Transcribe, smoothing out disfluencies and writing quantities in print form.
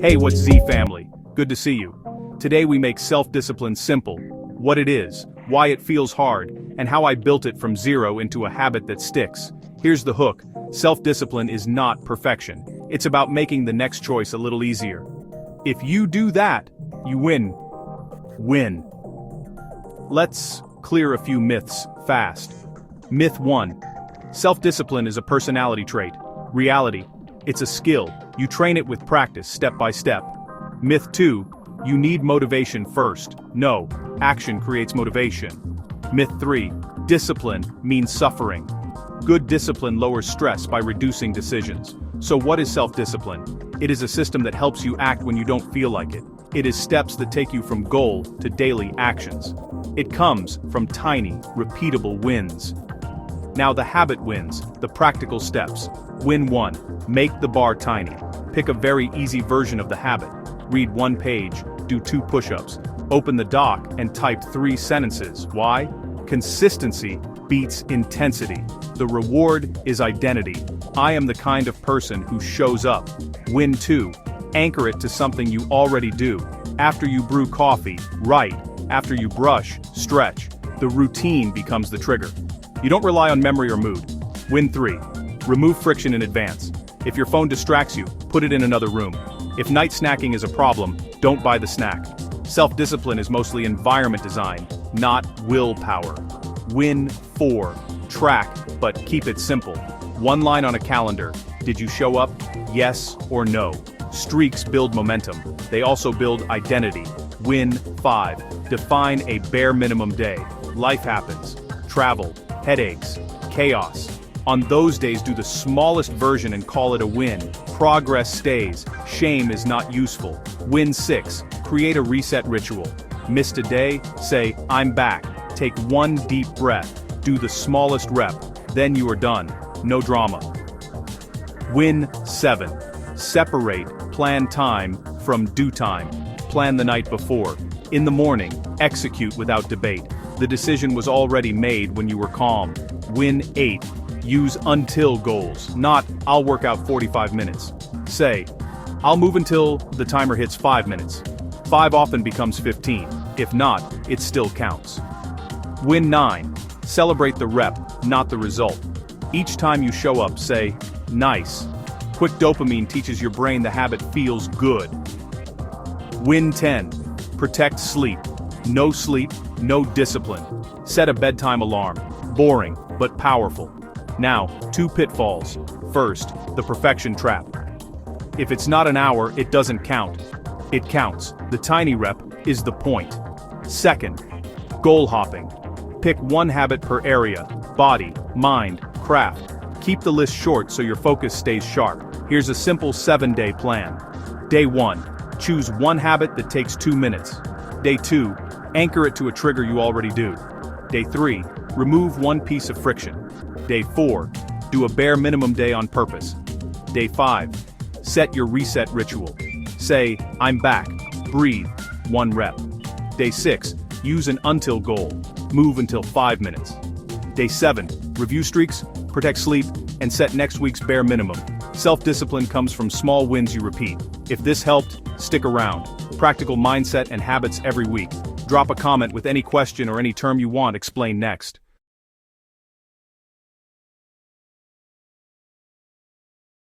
Hey, what's Z family? Good to see you. Today we make self-discipline simple, what it is, why it feels hard, and how I built it from zero into a habit that sticks. Here's the hook, self-discipline is not perfection. It's about making the next choice a little easier. If you do that, you win. Win. Let's clear a few myths fast. Myth 1. Self-discipline is a personality trait. Reality. It's a skill. You train it with practice, step by step. Myth 2. You need motivation first. No, action creates motivation. Myth 3. Discipline means suffering. Good discipline lowers stress by reducing decisions. So what is self-discipline? It is a system that helps you act when you don't feel like it. It is steps that take you from goal to daily actions. It comes from tiny, repeatable wins. Now the habit wins, the practical steps. Win 1. Make the bar tiny. Pick a very easy version of the habit. Read 1 page, do 2 push-ups. Open the doc and type 3 sentences. Why? Consistency beats intensity. The reward is identity. I am the kind of person who shows up. Win 2. Anchor it to something you already do. After you brew coffee, write. After you brush, stretch. The routine becomes the trigger. You don't rely on memory or mood. Win 3. Remove friction in advance. If your phone distracts you, put it in another room. If night snacking is a problem, don't buy the snack. Self-discipline is mostly environment design, not willpower. Win 4. Track, but keep it simple. 1 line on a calendar. Did you show up? Yes or no. Streaks build momentum. They also build identity. Win 5. Define a bare minimum day. Life happens. Travel, headaches, chaos. On those days, do the smallest version and call it a win. Progress stays. Shame is not useful. Win 6. Create a reset ritual. Missed a day? Say, I'm back. Take 1 deep breath. Do the smallest rep. Then you are done. No drama. Win 7. Separate plan time from do time. Plan the night before. In the morning, execute without debate. The decision was already made when you were calm. Win 8. Use until goals, not I'll work out 45 minutes. Say, I'll move until the timer hits 5 minutes. 5 often becomes 15. If not, it still counts. Win 9. Celebrate the rep, not the result. Each time you show up, say, nice. Quick dopamine teaches your brain the habit feels good. Win 10. Protect sleep. No sleep, no discipline. Set a bedtime alarm. Boring, but powerful. Now, 2 pitfalls. First, the perfection trap. If it's not an hour, it doesn't count. It counts. The tiny rep is the point. Second, goal hopping. Pick 1 habit per area, body, mind, craft. Keep the list short so your focus stays sharp. Here's a simple 7-day plan. Day 1, choose 1 habit that takes 2 minutes. Day 2, anchor it to a trigger you already do. Day 3, remove 1 piece of friction. Day 4, do a bare minimum day on purpose. Day 5, set your reset ritual. Say, I'm back, breathe, 1 rep. Day 6, use an until goal, move until 5 minutes. Day 7, review streaks, protect sleep, and set next week's bare minimum. Self-discipline comes from small wins you repeat. If this helped, stick around. Practical mindset and habits every week. Drop a comment with any question or any term you want explained next.